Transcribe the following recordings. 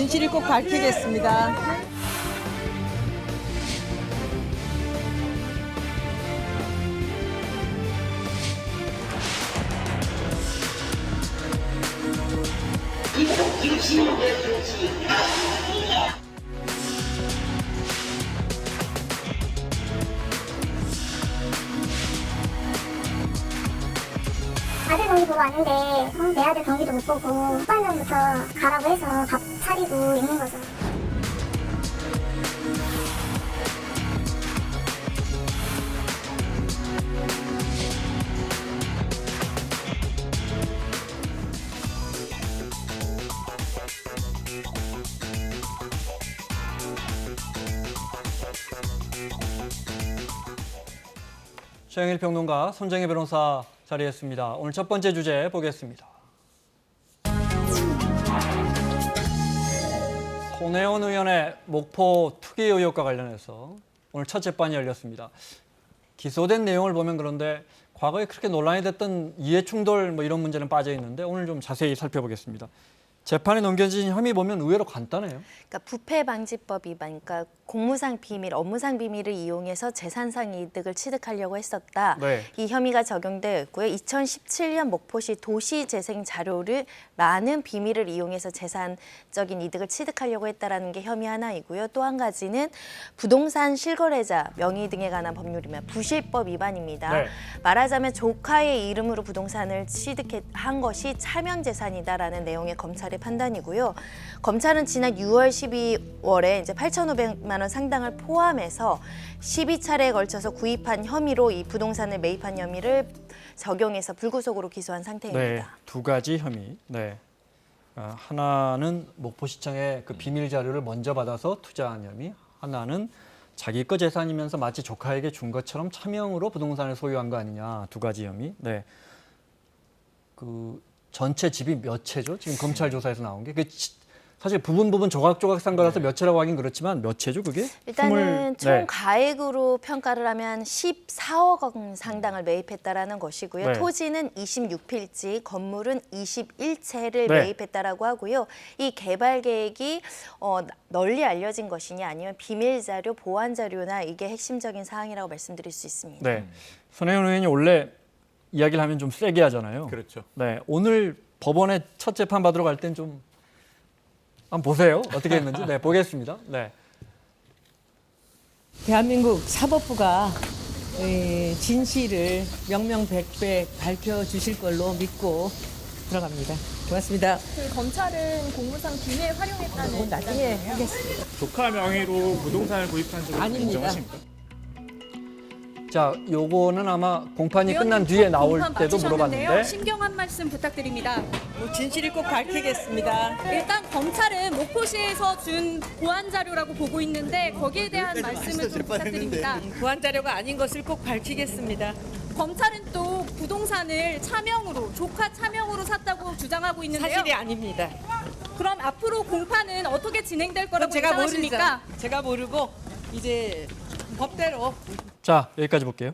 진실을 꼭 밝히겠습니다. 아들 경기 보러 왔는데 내 아들 경기도 못 보고 후반전부터 가라고 해서 밥 차리고 있는 거죠. 최영일 평론가, 손정혜 변호사 자리했습니다. 오늘 첫 번째 주제 보겠습니다. 손혜원 의원의 목포 투기 의혹과 관련해서 오늘 첫 재판이 열렸습니다. 기소된 내용을 보면 그런데 과거에 그렇게 논란이 됐던 이해충돌 이런 문제는 빠져 있는데 오늘 좀 자세히 살펴보겠습니다. 재판에 넘겨진 혐의 보면 의외로 간단해요. 그러니까 부패방지법 위반, 그러니까 공무상 비밀, 업무상 비밀을 이용해서 재산상 이득을 취득하려고 했었다. 네. 이 혐의가 적용되어 있고요. 2017년 목포시 도시재생 자료를 많은 비밀을 이용해서 재산적인 이득을 취득하려고 했다라는 게 혐의 하나이고요. 또 한 가지는 부동산 실거래자 명의 등에 관한 법률이면 부실법 위반입니다. 네. 말하자면 조카의 이름으로 부동산을 취득한 것이 차명재산이다라는 내용의 검찰의 판단이고요. 검찰은 지난 6월 12월에 이제 8,500만 원 상당을 포함해서 12차례에 걸쳐서 구입한 혐의로 이 부동산을 매입한 혐의를 적용해서 불구속으로 기소한 상태입니다. 네, 두 가지 혐의. 네. 하나는 목포시청의 그 비밀 자료를 먼저 받아서 투자한 혐의, 하나는 자기 거 재산이면서 마치 조카에게 준 것처럼 차명으로 부동산을 소유한 거 아니냐, 두 가지 혐의. 네. 그 전체 집이 몇 채죠? 지금 검찰 조사에서 나온 게. 사실 부분 조각조각 산 거라서 몇 채라고 하긴 그렇지만 몇 채죠, 그게? 일단은 총 네. 가액으로 평가를 하면 14억 원 상당을 매입했다라는 것이고요. 네. 토지는 26필지, 건물은 21채를 네. 매입했다라고 하고요. 이 개발 계획이 널리 알려진 것이냐 아니면 비밀 자료, 보안 자료나 이게 핵심적인 사항이라고 말씀드릴 수 있습니다. 네. 손혜원 의원이 원래 이야기를 하면 좀 세게 하잖아요. 그렇죠. 네. 오늘 법원에 첫 재판 받으러 갈 땐 좀 한번 보세요. 어떻게 했는지. 네, 보겠습니다. 네. 대한민국 사법부가 진실을 명명백백 밝혀주실 걸로 믿고 들어갑니다. 고맙습니다. 그 검찰은 공무상 비밀 활용했다는 나중에 하겠습니다. 조카 명의로 부동산을 구입한 적은 아닙니다. 인정하십니까? 자, 요거는 아마 공판이 끝난 뒤에 나올 때도 물어봤는데 신경한 말씀 부탁드립니다. 진실을 꼭 밝히겠습니다. 일단 검찰은 목포시에서 준 보안 자료라고 보고 있는데 거기에 대한 말씀을 좀 부탁드립니다. 보안 자료가 아닌 것을 꼭 밝히겠습니다. 검찰은 또 부동산을 차명으로 조카 차명으로 샀다고 주장하고 있는데요. 사실이 아닙니다. 그럼 앞으로 공판은 어떻게 진행될 거라고 제가 예상하십니까? 모르죠. 제가 모르고 이제 법대로. 자, 여기까지 볼게요.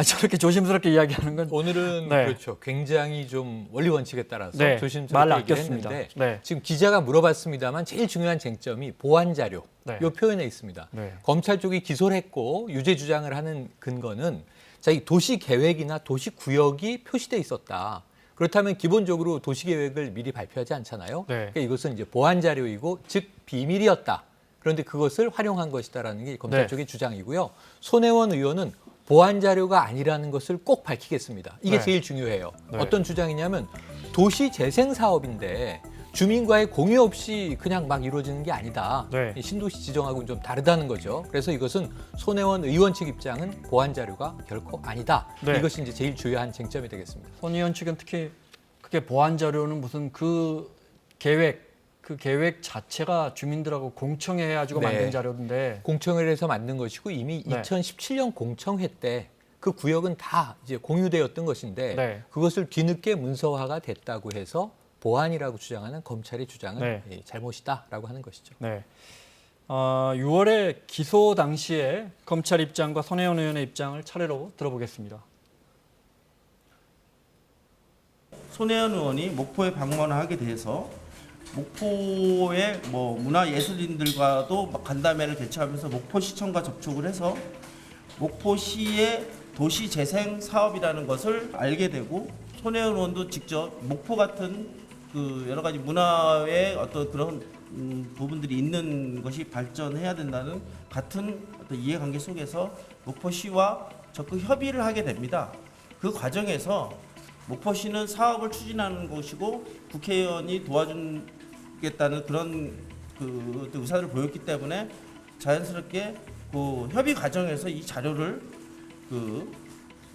저렇게 조심스럽게 이야기하는 건 오늘은 네. 그렇죠. 굉장히 좀 원리 원칙에 따라서 네, 말 조심스럽게 얘기를 아꼈습니다. 했는데 네. 지금 기자가 물어봤습니다만 제일 중요한 쟁점이 보안 자료 네. 이 표현에 있습니다. 네. 검찰 쪽이 기소를 했고 유죄 주장을 하는 근거는 자, 이 도시 계획이나 도시 구역이 표시돼 있었다. 그렇다면 기본적으로 도시 계획을 미리 발표하지 않잖아요. 네. 그러니까 이것은 이제 보안 자료이고 즉 비밀이었다. 그런데 그것을 활용한 것이다라는 게 검찰 네. 쪽의 주장이고요. 손혜원 의원은 보안 자료가 아니라는 것을 꼭 밝히겠습니다. 이게 네. 제일 중요해요. 네. 어떤 주장이냐면 도시 재생 사업인데 주민과의 공유 없이 그냥 막 이루어지는 게 아니다. 네. 이 신도시 지정하고는 좀 다르다는 거죠. 그래서 이것은 손혜원 의원 측 입장은 보안 자료가 결코 아니다. 네. 이것이 이제 제일 주요한 쟁점이 되겠습니다. 손 의원 측은 특히 그게 보안 자료는 무슨 그 계획 자체가 주민들하고 공청회 해가지고 네. 만든 자료인데 공청회를 해서 만든 것이고 이미 네. 2017년 공청회 때 그 구역은 다 이제 공유되었던 것인데 네. 그것을 뒤늦게 문서화가 됐다고 해서 보안이라고 주장하는 검찰의 주장은 네. 잘못이다라고 하는 것이죠. 네. 6월에 기소 당시에 검찰 입장과 손혜원 의원의 입장을 차례로 들어보겠습니다. 손혜원 의원이 목포에 방문을 하게 돼서 목포의 뭐 문화예술인들과도 막 간담회를 개최하면서 목포시청과 접촉을 해서 목포시의 도시재생 사업이라는 것을 알게 되고 손혜원 의원도 직접 목포 같은 그 여러 가지 문화의 어떤 그런 부분들이 있는 것이 발전해야 된다는 같은 어떤 이해관계 속에서 목포시와 적극 협의를 하게 됩니다. 그 과정에서 목포시는 사업을 추진하는 것이고 국회의원이 도와주겠다는 그런 그 의사를 보였기 때문에 자연스럽게 그 협의 과정에서 이 자료를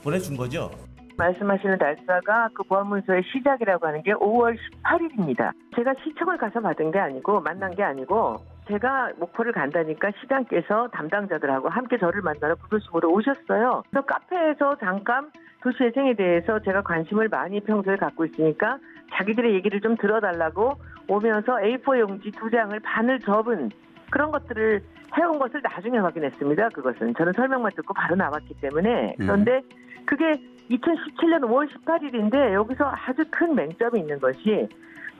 보내준 거죠. 말씀하시는 날짜가 그 보안문서의 시작이라고 하는 게 5월 18일입니다. 제가 시청을 가서 받은 게 아니고 만난 게 아니고 제가 목포를 간다니까 시장께서 담당자들하고 함께 저를 만나러 부도심으로 오셨어요. 그래서 카페에서 잠깐 도시재생에 대해서 제가 관심을 많이 평소에 갖고 있으니까 자기들의 얘기를 좀 들어달라고 오면서 A4 용지 2장을 반을 접은 그런 것들을 해온 것을 나중에 확인했습니다. 그것은 저는 설명만 듣고 바로 나왔기 때문에. 그런데 그게 2017년 5월 18일인데 여기서 아주 큰 맹점이 있는 것이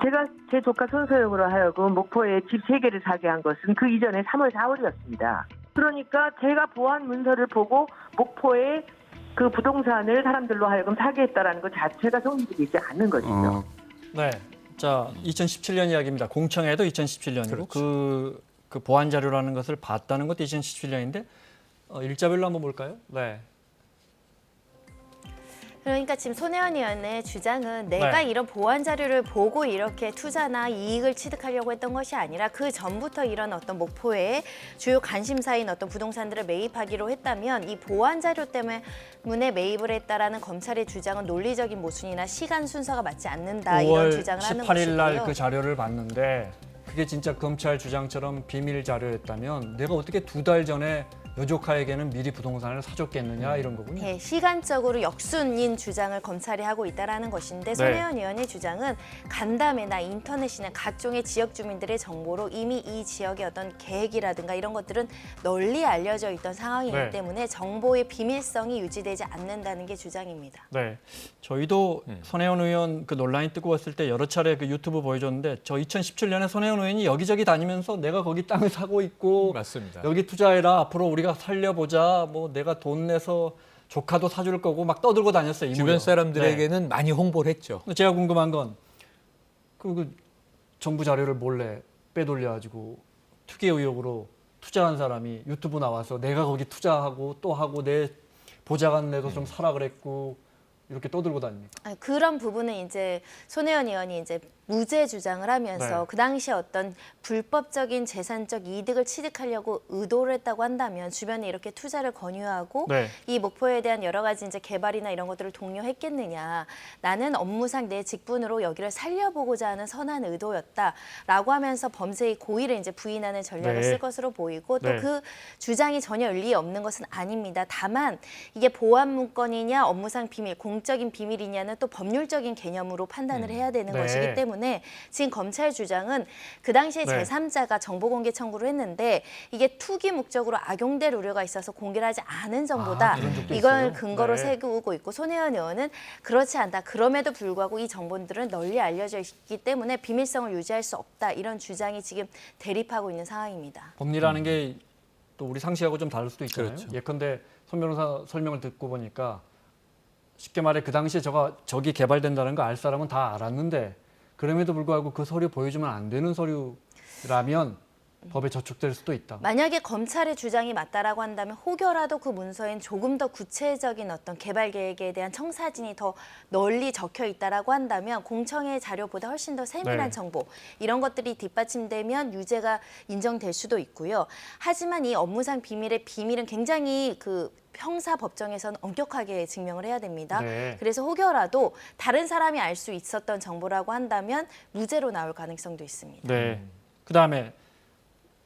제가 제 조카 손소영으로 하여금 목포에 집 3개를 사게 한 것은 그 이전에 3월 4월이었습니다. 그러니까 제가 보안 문서를 보고 목포에 그 부동산을 사람들로 하여금 사게 했다라는 것 자체가 성립이 되지 않는 것이죠. 네. 자, 2017년 이야기입니다. 공청회도 2017년이고 그렇죠. 그 보안 자료라는 것을 봤다는 것도 2017년인데 일자별로 한번 볼까요? 네. 그러니까 지금 손혜원 의원의 주장은 내가 이런 보안 자료를 보고 이렇게 투자나 이익을 취득하려고 했던 것이 아니라 그 전부터 이런 어떤 목포의 주요 관심사인 어떤 부동산들을 매입하기로 했다면 이 보안 자료 때문에 매입을 했다라는 검찰의 주장은 논리적인 모순이나 시간 순서가 맞지 않는다 이런 5월 주장을 하는 18일 날 것이고요. 그 자료를 봤는데 그게 진짜 검찰 주장처럼 비밀 자료였다면 내가 어떻게 2달 전에 여조카에게는 미리 부동산을 사줬겠느냐 이런 거군요. 네, 시간적으로 역순인 주장을 검찰이 하고 있다는 것인데 손혜원 의원의 주장은 간담회나 인터넷이나 각종의 지역 주민들의 정보로 이미 이 지역의 어떤 계획이라든가 이런 것들은 널리 알려져 있던 상황이기 때문에 정보의 비밀성이 유지되지 않는다는 게 주장입니다. 네, 저희도 손혜원 의원 그 논란이 뜨거웠을 때 여러 차례 그 유튜브 보여줬는데 저 2017년에 손혜원 의원이 여기저기 다니면서 내가 거기 땅을 사고 있고 맞습니다. 여기 투자해라 앞으로 우리가 살려보자 뭐 내가 돈 내서 조카도 사줄 거고 막 떠들고 다녔어요. 주변 사람들에게는 많이 홍보를 했죠. 제가 궁금한 건 그 정부 자료를 몰래 빼돌려가지고 투기 의혹으로 투자한 사람이 유튜브 나와서 내가 거기 투자하고 또 하고 내 보좌관 내도 좀 사라 그랬고 이렇게 떠들고 다닙니까? 그런 부분은 이제 손혜원 의원이 이제 무죄 주장을 하면서 그 당시에 어떤 불법적인 재산적 이득을 취득하려고 의도를 했다고 한다면 주변에 이렇게 투자를 권유하고 이 목포에 대한 여러 가지 이제 개발이나 이런 것들을 독려했겠느냐. 나는 업무상 내 직분으로 여기를 살려보고자 하는 선한 의도였다라고 하면서 범죄의 고의를 이제 부인하는 전략을 쓸 것으로 보이고 또 그 주장이 전혀 일리 없는 것은 아닙니다. 다만 이게 보안 문건이냐 업무상 비밀, 공적인 비밀이냐는 또 법률적인 개념으로 판단을 해야 되는 것이기 때문에 지금 검찰 주장은 그 당시에 제3자가 정보 공개 청구를 했는데 이게 투기 목적으로 악용될 우려가 있어서 공개를 하지 않은 정보다 이걸 근거로 세우고 있고 손혜원 의원은 그렇지 않다. 그럼에도 불구하고 이 정보들은 널리 알려져 있기 때문에 비밀성을 유지할 수 없다. 이런 주장이 지금 대립하고 있는 상황입니다. 법리라는 게 또 우리 상식하고 좀 다를 수도 있잖아요. 그렇죠. 예컨대 손 변호사 설명을 듣고 보니까 쉽게 말해 그 당시에 저기 개발된다는 거 알 사람은 다 알았는데 그럼에도 불구하고 그 서류 보여주면 안 되는 서류라면 법에 저촉될 수도 있다. 만약에 검찰의 주장이 맞다라고 한다면 혹여라도 그 문서엔 조금 더 구체적인 어떤 개발 계획에 대한 청사진이 더 널리 적혀 있다라고 한다면 공청회 자료보다 훨씬 더 세밀한 정보 이런 것들이 뒷받침되면 유죄가 인정될 수도 있고요. 하지만 이 업무상 비밀의 비밀은 굉장히 그 형사 법정에서는 엄격하게 증명을 해야 됩니다. 그래서 혹여라도 다른 사람이 알 수 있었던 정보라고 한다면 무죄로 나올 가능성도 있습니다. 네. 그다음에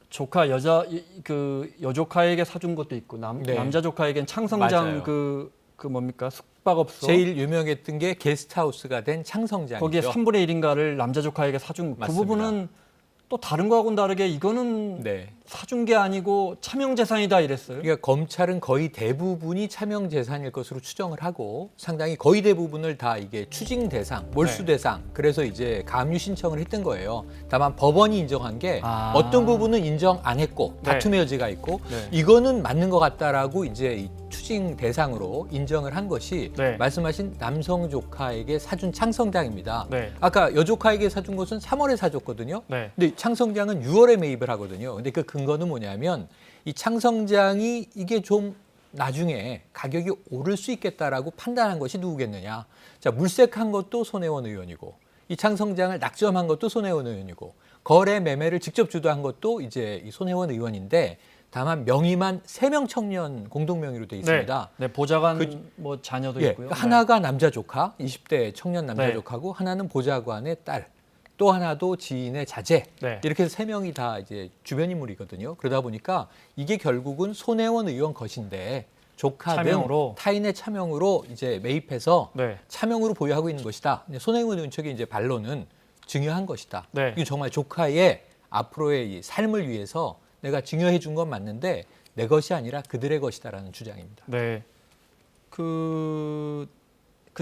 조카 여조카에게 사준 것도 있고 남자 조카에겐 창성장 그 뭡니까 숙박업소 제일 유명했던 게 게스트하우스가 된 창성장이죠. 거기에 3분의 1인가를 남자 조카에게 사준 그 부분은 또 다른 거하고는 다르게 이거는 사준 게 아니고 차명 재산이다 이랬어요. 그러니까 검찰은 거의 대부분이 차명 재산일 것으로 추정을 하고 상당히 거의 대부분을 다 이게 추징 대상, 몰수 네. 대상, 그래서 이제 가압류 신청을 했던 거예요. 다만 법원이 인정한 게 아. 어떤 부분은 인정 안 했고 네. 다툼의 여지가 있고 네. 이거는 맞는 것 같다라고 이제 이 추징 대상으로 인정을 한 것이 네. 말씀하신 남성 조카에게 사준 창성장입니다. 네. 아까 여조카에게 사준 것은 3월에 사줬거든요. 네. 근데 창성장은 6월에 매입을 하거든요. 근데 그 근거는 뭐냐면 이 창성장이 이게 좀 나중에 가격이 오를 수 있겠다라고 판단한 것이 누구겠느냐. 자, 물색한 것도 손혜원 의원이고 이 창성장을 낙점한 것도 손혜원 의원이고 거래 매매를 직접 주도한 것도 이제 이 손혜원 의원인데 다만 명의만 3명 청년 공동 명의로 돼 있습니다. 네, 보좌관 그- 뭐 자녀도 예, 있고요. 하나가 남자 조카, 20대 청년 남자 네. 조카고 하나는 보좌관의 딸, 또 하나도 지인의 자제. 네. 이렇게 해서 3명이 다 이제 주변 인물이거든요. 그러다 보니까 이게 결국은 손혜원 의원 것인데 조카 차명으로? 등 타인의 차명으로 이제 매입해서 네. 차명으로 보유하고 있는 것이다. 근데 손혜원 의원 측의 이제 반론은 증여한 것이다. 네. 이게 정말 조카의 앞으로의 이 삶을 위해서 내가 증여해 준 건 맞는데 내 것이 아니라 그들의 것이다라는 주장입니다. 네. 그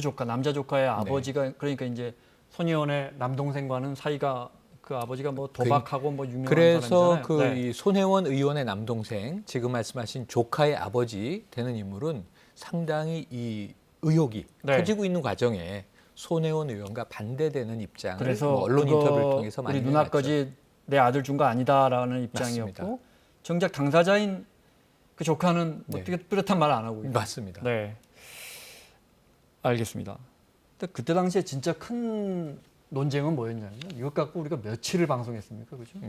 조카, 남자 조카의 아버지가 그러니까 이제 손혜원의 남동생과는 사이가 그 아버지가 뭐 도박하고 뭐 유명한 그래서 사람이잖아요. 그 네. 이 손혜원 의원의 남동생, 지금 말씀하신 조카의 아버지 되는 인물은 상당히 이 의혹이 네. 커지고 있는 과정에 손혜원 의원과 반대되는 입장을 그래서 뭐 언론 그거 인터뷰를 통해서 많이 우리 내놨죠. 누나까지 내 아들 준 거 아니다라는 입장이었고 맞습니다. 정작 당사자인 그 조카는 뭐 네. 뚜렷한 말을 안 하고 있고. 맞습니다. 네. 알겠습니다. 근데 그때 당시에 진짜 큰 논쟁은 뭐였냐면 이것 갖고 우리가 며칠을 방송했습니까, 그죠?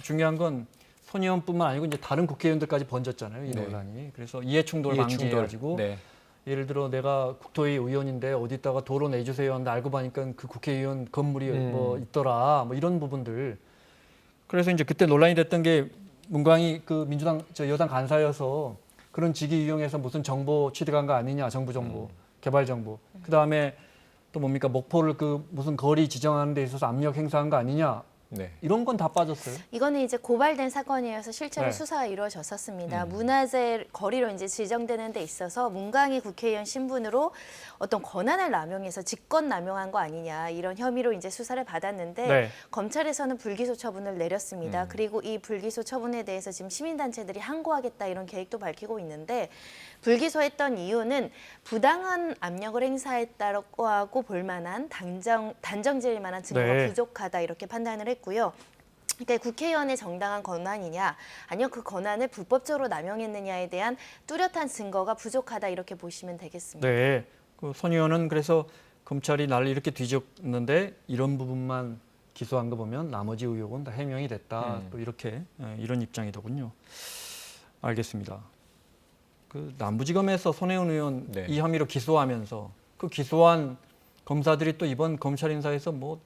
중요한 건 손혜원뿐만 아니고 이제 다른 국회의원들까지 번졌잖아요, 이 네. 논란이. 그래서 이해충돌 이해충돌. 방지해가지고 네. 예를 들어 내가 국토위 의원인데 어디다가 도로 내주세요 하는데 알고 보니까 그 국회의원 건물이 뭐 있더라, 뭐 이런 부분들. 그래서 이제 그때 논란이 됐던 게 문광희 그 민주당 여당 간사여서 그런 직위 이용해서 무슨 정보 취득한 거 아니냐, 정부 정보, 개발 정보. 그 다음에 또 뭡니까 목포를 그 무슨 거리 지정하는 데 있어서 압력 행사한 거 아니냐. 네. 이런 건 다 빠졌어요. 이거는 이제 고발된 사건이어서 실제로 네. 수사가 이루어졌었습니다. 문화재 거리로 이제 지정되는 데 있어서 문광희 국회의원 신분으로 어떤 권한을 남용해서 직권 남용한 거 아니냐 이런 혐의로 이제 수사를 받았는데 네. 검찰에서는 불기소 처분을 내렸습니다. 그리고 이 불기소 처분에 대해서 지금 시민단체들이 항고하겠다 이런 계획도 밝히고 있는데 불기소했던 이유는 부당한 압력을 행사했다고 하고 볼만한 단정지을 만한 증거가 네. 부족하다 이렇게 판단을 했고요. 그러니까 국회의원의 정당한 권한이냐 아니면 그 권한을 불법적으로 남용했느냐에 대한 뚜렷한 증거가 부족하다 이렇게 보시면 되겠습니다. 네. 그 손 의원은 그래서 검찰이 나를 이렇게 뒤졌는데 이런 부분만 기소한 거 보면 나머지 의혹은 다 해명이 됐다. 또 이렇게 이런 입장이더군요. 알겠습니다. 그 남부지검에서 손혜원 의원 네. 이 혐의로 기소하면서 그 기소한 검사들이 또 이번 검찰 인사에서 뭐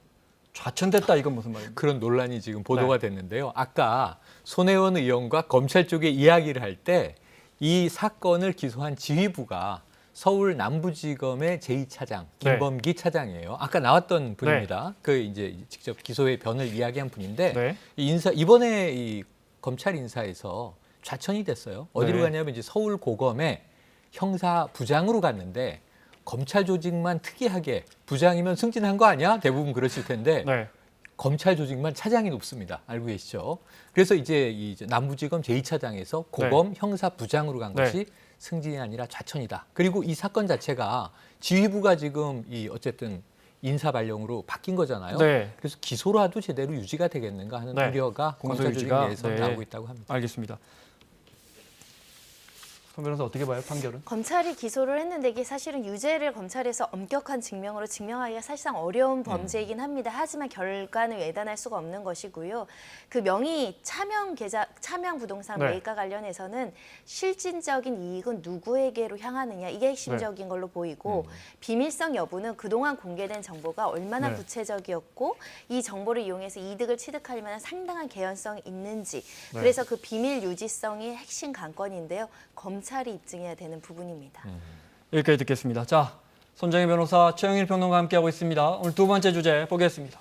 좌천됐다 이건 무슨 말입니까? 그런 논란이 지금 보도가 네. 됐는데요. 아까 손혜원 의원과 검찰 쪽의 이야기를 할 때 이 사건을 기소한 지휘부가 서울 남부지검의 제2차장 네. 김범기 차장이에요. 아까 나왔던 분입니다. 그 이제 직접 기소의 변을 이야기한 분인데 네. 이 인사 이번에 이 검찰 인사에서 좌천이 됐어요. 어디로 네. 가냐면 이제 서울 고검에 형사 부장으로 갔는데 검찰 조직만 특이하게 부장이면 승진한 거 아니야? 대부분 그러실 텐데 네. 검찰 조직만 차장이 높습니다. 알고 계시죠? 그래서 이제 남부지검 제2차장에서 고검 형사 부장으로 간 네. 것이 승진이 아니라 좌천이다. 그리고 이 사건 자체가 지휘부가 지금 이 어쨌든 인사 발령으로 바뀐 거잖아요. 네. 그래서 기소라도 제대로 유지가 되겠는가 하는 네. 우려가 검찰 조직 공소유지가, 내에서 네. 나오고 있다고 합니다. 알겠습니다. 손 변호사 어떻게 봐요, 판결은? 검찰이 기소를 했는데 이게 사실은 유죄를 검찰에서 엄격한 증명으로 증명하기가 사실상 어려운 범죄이긴 합니다. 하지만 결과는 외단할 수가 없는 것이고요. 그 명의 차명 부동산 네. 매입과 관련해서는 실질적인 이익은 누구에게로 향하느냐 이게 핵심적인 걸로 보이고 비밀성 여부는 그동안 공개된 정보가 얼마나 네. 구체적이었고 이 정보를 이용해서 이득을 취득할 만한 상당한 개연성이 있는지 네. 그래서 그 비밀 유지성이 핵심 관건인데요. 검찰이 입증해야 되는 부분입니다. 여기까지 듣겠습니다. 자, 손정혜 변호사, 최영일 평론가와 함께하고 있습니다. 오늘 두 번째 주제 보겠습니다.